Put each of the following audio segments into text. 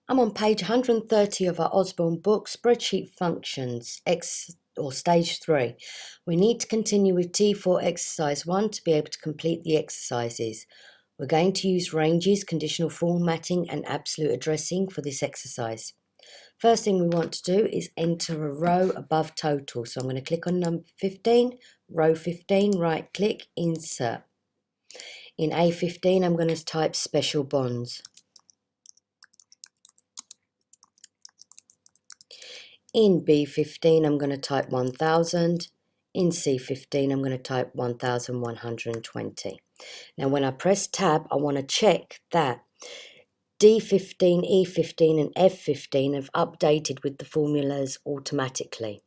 I'm on page 130 of our Osborne book, Spreadsheet Functions, stage 3. We need to continue with T4 exercise 1 to be able to complete the exercises. We're going to use ranges, conditional formatting and absolute addressing for this exercise. First thing we want to do is enter a row above total. So I'm going to click on number 15, row 15, right click, insert. In A15 I'm going to type special bonds. In B15, I'm going to type 1000. In C15, I'm going to type 1120. Now, when I press tab, I want to check that D15, E15 and F15 have updated with the formulas automatically,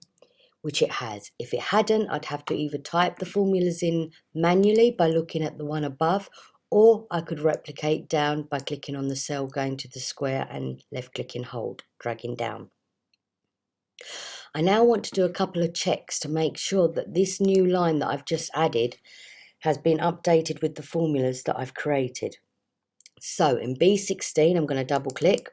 which it has. If it hadn't, I'd have to either type the formulas in manually by looking at the one above, or I could replicate down by clicking on the cell, going to the square and left clicking hold, dragging down. I now want to do a couple of checks to make sure that this new line that I've just added has been updated with the formulas that I've created. So in B16, I'm going to double click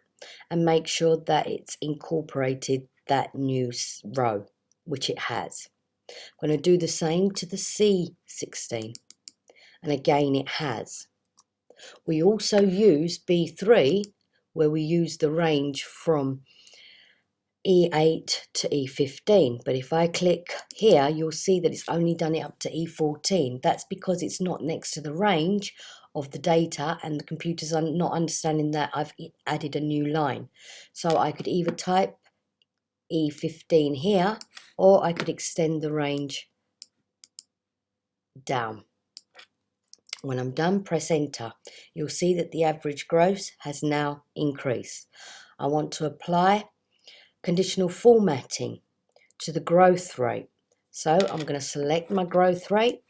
and make sure that it's incorporated that new row, which it has. I'm going to do the same to the C16, and again it has. We also use B3, where we use the range from E8 to E15, but if I click here, you'll see that it's only done it up to E14. That's because it's not next to the range of the data, and the computer's not understanding that I've added a new line. So I could either type E15 here, or I could extend the range down. When I'm done, press enter. You'll see that the average gross has now increased. I want to apply conditional formatting to the growth rate. So I'm going to select my growth rate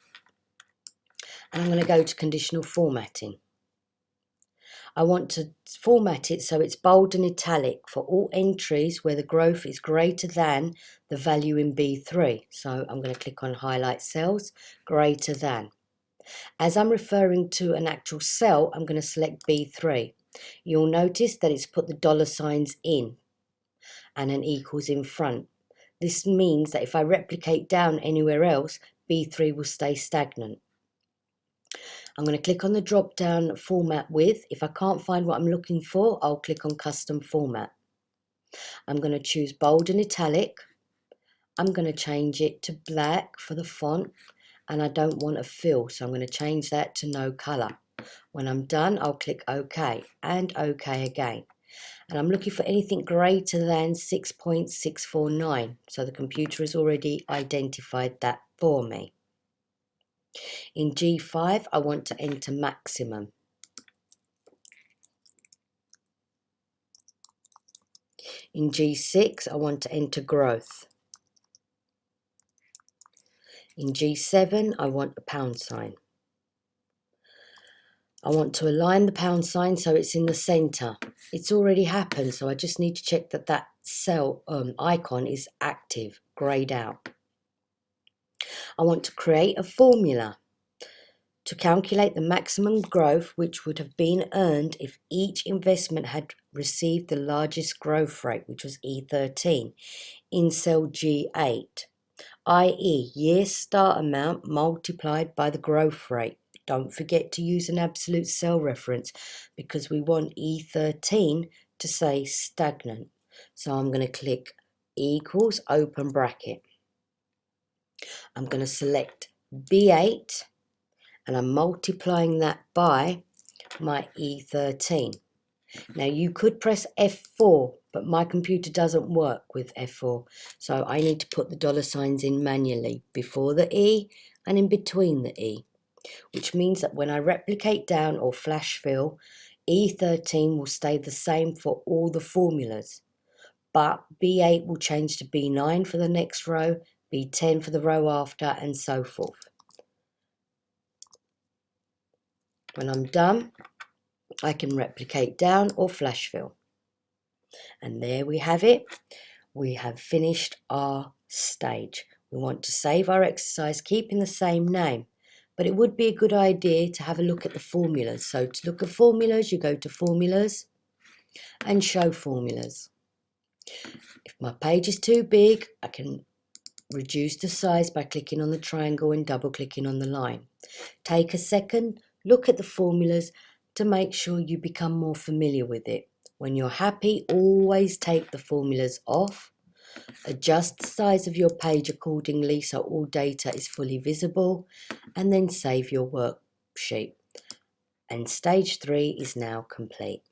and I'm going to go to conditional formatting. I want to format it so it's bold and italic for all entries where the growth is greater than the value in B3. So I'm going to click on highlight cells, greater than. As I'm referring to an actual cell, I'm going to select B3. You'll notice that it's put the dollar signs in and an equals in front. This means that if I replicate down anywhere else, B3 will stay stagnant. I'm going to click on the drop down format with. If I can't find what I'm looking for, I'll click on custom format. I'm going to choose bold and italic. I'm going to change it to black for the font, and I don't want a fill, so I'm going to change that to no color. When I'm done, I'll click OK and OK again. And I'm looking for anything greater than 6.649. So the computer has already identified that for me. In G5, I want to enter maximum. In G6, I want to enter growth. In G7, I want a pound sign. I want to align the pound sign so it's in the center. It's already happened, so I just need to check that that cell icon is active, grayed out. I want to create a formula to calculate the maximum growth which would have been earned if each investment had received the largest growth rate, which was E13, in cell G8, i.e. year start amount multiplied by the growth rate. Don't forget to use an absolute cell reference because we want E13 to say stagnant. So I'm going to click equals open bracket. I'm going to select B8 and I'm multiplying that by my E13. Now you could press F4, but my computer doesn't work with F4. So I need to put the dollar signs in manually before the E and in between the E, which means that when I replicate down or flash fill, E13 will stay the same for all the formulas, but B8 will change to B9 for the next row, B10 for the row after, and so forth. When I'm done, I can replicate down or flash fill. And there we have it. We have finished our stage. We want to save our exercise, keeping the same name. But it would be a good idea to have a look at the formulas. So to look at formulas, you go to Formulas, and show formulas. If my page is too big, I can reduce the size by clicking on the triangle and double clicking on the line. Take a second, look at the formulas to make sure you become more familiar with it. When you're happy, always take the formulas off. Adjust the size of your page accordingly so all data is fully visible, and then save your worksheet. And stage 3 is now complete.